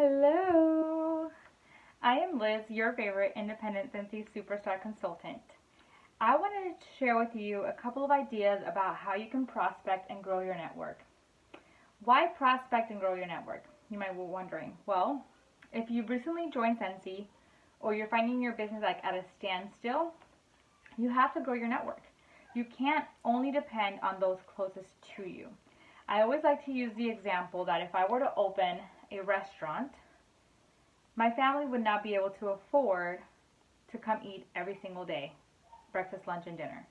Hello! I am Liz, your favorite independent Scentsy superstar consultant. I wanted to share with you a couple of ideas about how you can prospect and grow your network. Why prospect and grow your network? You might be wondering. Well, if you've recently joined Scentsy or you're finding your business like at a standstill, you have to grow your network. You can't only depend on those closest to you. I always like to use the example that if I were to open a restaurant, my family would not be able to afford to come eat every single day, breakfast, lunch, and dinner.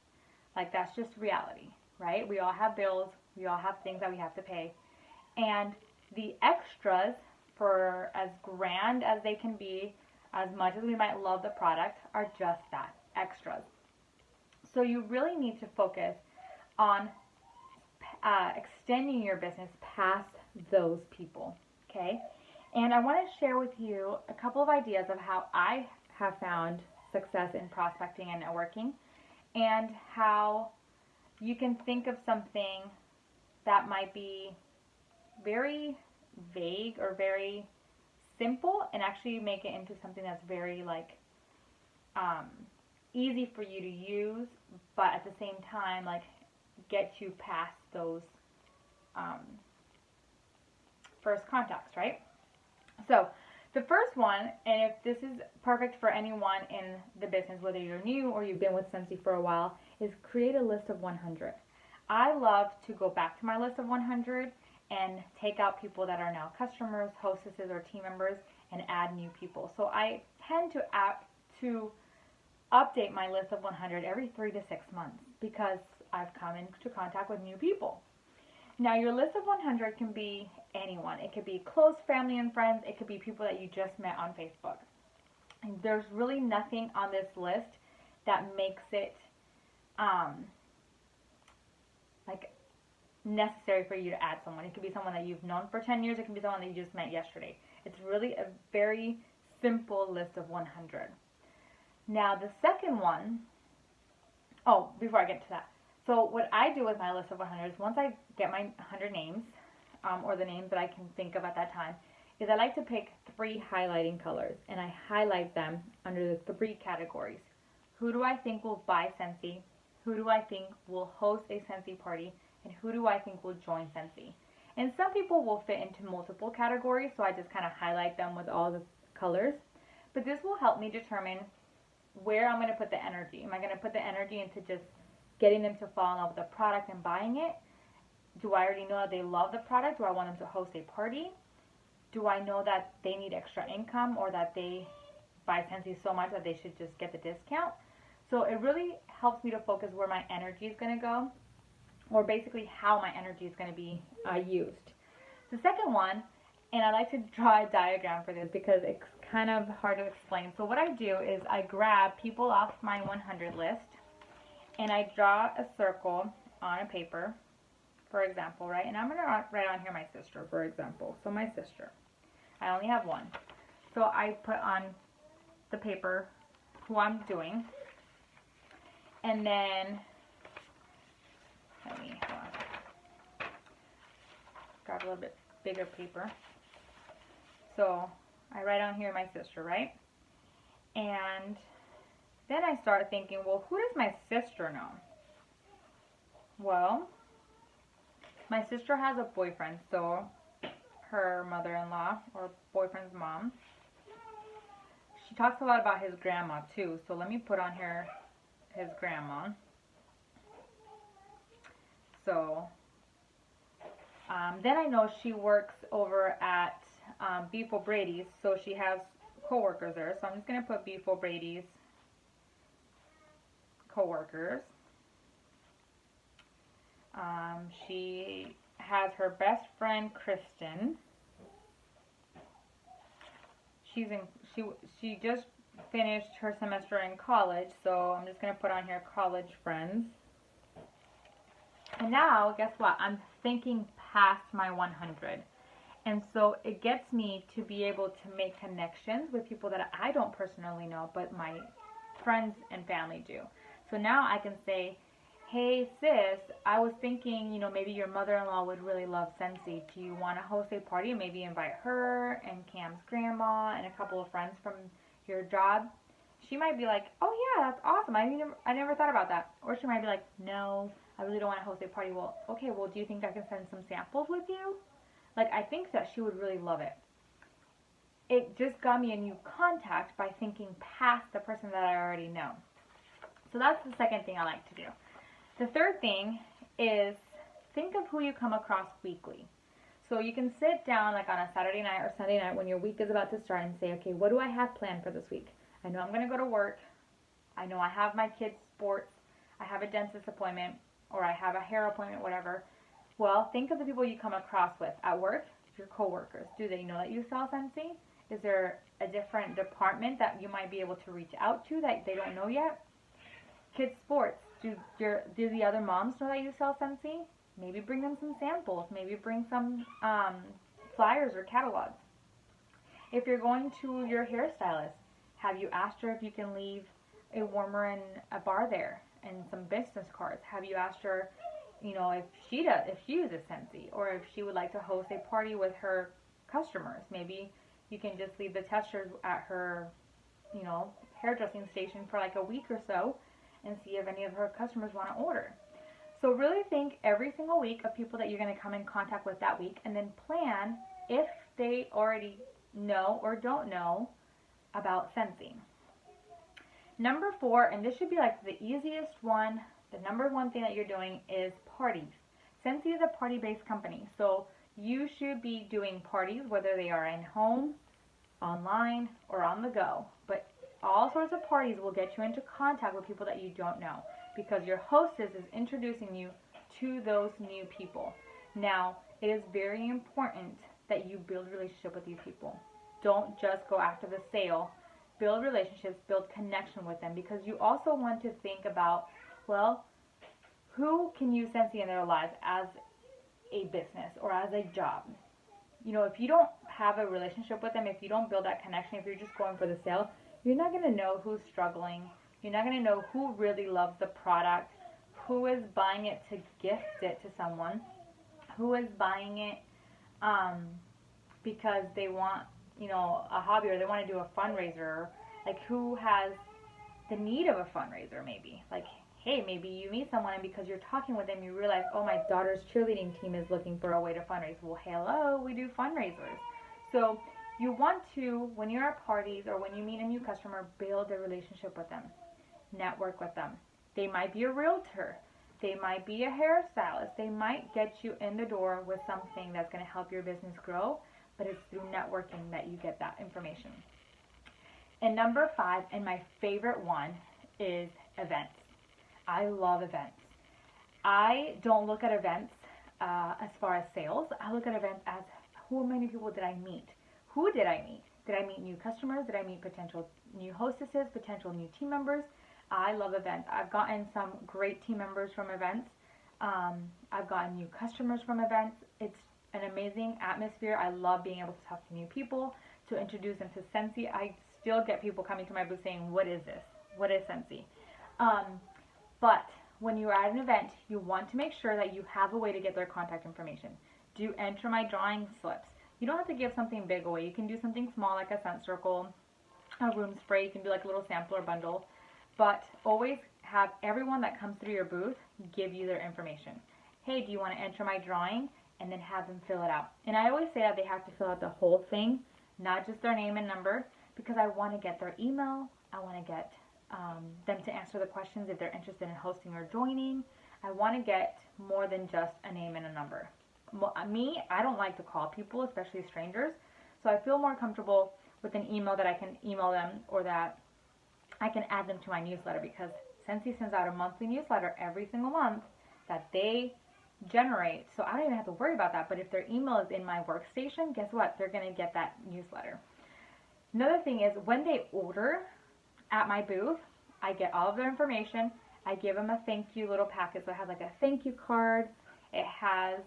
Like, that's just reality, right? We all have bills, we all have things that we have to pay. And the extras, for as grand as they can be, as much as we might love the product, are just that, extras. So you really need to focus on extending your business past those people, okay? And I want to share with you a couple of ideas of how I have found success in prospecting and networking, and how you can think of something that might be very vague or very simple and actually make it into something that's very easy for you to use, but at the same time get you past those first contacts, right? So the first one, and if this is perfect for anyone in the business, whether you're new or you've been with Scentsy for a while, is create a list of 100. I love to go back to my list of 100 and take out people that are now customers, hostesses, or team members and add new people. So I tend to update my list of 100 every 3 to 6 months because I've come into contact with new people. Now, your list of 100 can be anyone. It could be close family and friends. It could be people that you just met on Facebook. And there's really nothing on this list that makes it necessary for you to add someone. It could be someone that you've known for 10 years. It can be someone that you just met yesterday. It's really a very simple list of 100. Now, the second one, before I get to that. So what I do with my list of 100 is once I get my 100 names, or the names that I can think of at that time, is I like to pick 3 highlighting colors, and I highlight them under the 3 categories. Who do I think will buy Scentsy? Who do I think will host a Scentsy party? And who do I think will join Scentsy? And some people will fit into multiple categories, so I just kind of highlight them with all the colors. But this will help me determine where I'm going to put the energy. Am I going to put the energy into just getting them to fall in love with the product and buying it? Do I already know that they love the product? Do I want them to host a party? Do I know that they need extra income, or that they buy Scentsy so much that they should just get the discount? So it really helps me to focus where my energy is going to go, or basically how my energy is going to be used. The second one, and I like to draw a diagram for this because it's kind of hard to explain. So what I do is I grab people off my 100 list, and I draw a circle on a paper, for example, right? And I'm going to write on here my sister, for example. So my sister. I only have one. So I put on the paper who I'm doing. And then, hold on. Grab a little bit bigger paper. So I write on here my sister, right? And then I start thinking, well, who does my sister know? Well, my sister has a boyfriend, so her mother-in-law or boyfriend's mom. She talks a lot about his grandma too, so let me put on here his grandma. So then I know she works over at Beef O'Brady's, so she has co-workers there. So I'm just going to put Beef O'Brady's co-workers. She has her best friend Kristen. She just finished her semester in college, so I'm just going to put on here college friends. And now, guess what? I'm thinking past my 100. And so it gets me to be able to make connections with people that I don't personally know, but my friends and family do. So now I can say, hey sis, I was thinking, maybe your mother-in-law would really love Scentsy. Do you want to host a party and maybe invite her and Cam's grandma and a couple of friends from your job? She might be like, oh yeah, that's awesome. I never thought about that. Or she might be like, no, I really don't want to host a party. Well, okay, well, do you think I can send some samples with you? Like, I think that she would really love it. It just got me a new contact by thinking past the person that I already know. So that's the second thing I like to do. The third thing is think of who you come across weekly. So you can sit down like on a Saturday night or Sunday night when your week is about to start and say, okay, what do I have planned for this week? I know I'm going to go to work. I know I have my kids' sports. I have a dentist appointment or I have a hair appointment, whatever. Well, think of the people you come across with at work, your coworkers. Do they know that you sell Scentsy? Is there a different department that you might be able to reach out to that they don't know yet? Kids' sports. Do the other moms know that you sell Scentsy? Maybe bring them some samples. Maybe bring some flyers or catalogs. If you're going to your hairstylist, have you asked her if you can leave a warmer and a bar there and some business cards? Have you asked her, if she uses Scentsy, or if she would like to host a party with her customers? Maybe you can just leave the testers at her, hairdressing station for like a week or so and see if any of her customers want to order. So really think every single week of people that you're going to come in contact with that week, and then plan if they already know or don't know about Scentsy. Number 4, and this should be like the easiest one, the number one thing that you're doing is parties. Scentsy is a party-based company, so you should be doing parties, whether they are in home, online, or on the go. But all sorts of parties will get you into contact with people that you don't know, because your hostess is introducing you to those new people. Now, it is very important that you build a relationship with these people. Don't just go after the sale. Build relationships, build connection with them, because you also want to think about, well, who can use Scentsy in their lives as a business or as a job? If you don't have a relationship with them, if you don't build that connection, if you're just going for the sale, you're not going to know who's struggling. You're not going to know who really loves the product, who is buying it to gift it to someone, who is buying it because they want, a hobby, or they want to do a fundraiser, like who has the need of a fundraiser maybe. Like, hey, maybe you meet someone and because you're talking with them, you realize, oh, my daughter's cheerleading team is looking for a way to fundraise. Well, hello, we do fundraisers. So you want to, when you're at parties or when you meet a new customer, build a relationship with them. Network with them. They might be a realtor. They might be a hairstylist. They might get you in the door with something that's going to help your business grow, but it's through networking that you get that information. And number 5, and my favorite one, is events. I love events. I don't look at events as far as sales. I look at events as how many people did I meet? Who did I meet? Did I meet new customers? Did I meet potential new hostesses, potential new team members? I love events. I've gotten some great team members from events. I've gotten new customers from events. It's an amazing atmosphere. I love being able to talk to new people, to introduce them to Scentsy. I still get people coming to my booth saying, what is this? What is Scentsy? But when you're at an event, you want to make sure that you have a way to get their contact information. Do enter my drawing slips. You don't have to give something big away. You can do something small like a scent circle, a room spray. You can do like a little sampler bundle. But always have everyone that comes through your booth give you their information. Hey, do you want to enter my drawing? And then have them fill it out. And I always say that they have to fill out the whole thing, not just their name and number, because I want to get their email. I want to get them to answer the questions if they're interested in hosting or joining. I want to get more than just a name and a number. Me, I don't like to call people, especially strangers, so I feel more comfortable with an email that I can email them, or that I can add them to my newsletter, because Scentsy sends out a monthly newsletter every single month that they generate, so I don't even have to worry about that. But if their email is in my workstation, guess what? They're going to get that newsletter. Another thing is, when they order at my booth, I get all of their information. I give them a thank you little packet. So it has like a thank you card. It has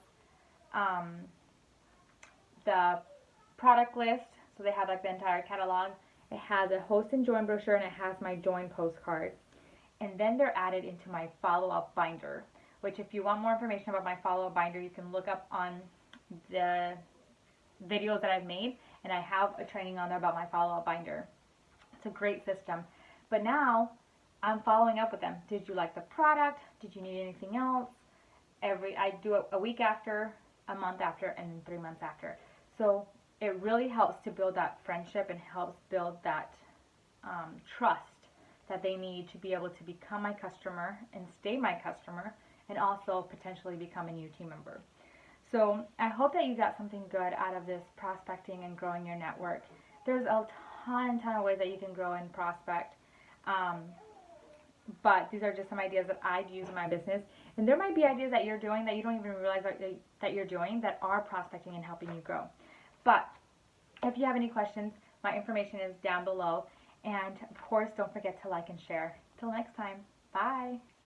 the product list. So they have like the entire catalog. It has a host and join brochure, and it has my join postcard. and then they're added into my follow-up binder, which if you want more information about my follow-up binder, you can look up on the videos that I've made, and I have a training on there about my follow-up binder. It's a great system. But now I'm following up with them. Did you like the product? Did you need anything else? I do it a week after, a month after, and 3 months after. So it really helps to build that friendship and helps build that trust that they need to be able to become my customer and stay my customer, and also potentially become a new team member. So I hope that you got something good out of this prospecting and growing your network. There's a ton of ways that you can grow and prospect. But these are just some ideas that I'd use in my business. And there might be ideas that you're doing that you don't even realize that you're doing that are prospecting and helping you grow. But if you have any questions, my information is down below. And of course, don't forget to like and share. Till next time, bye.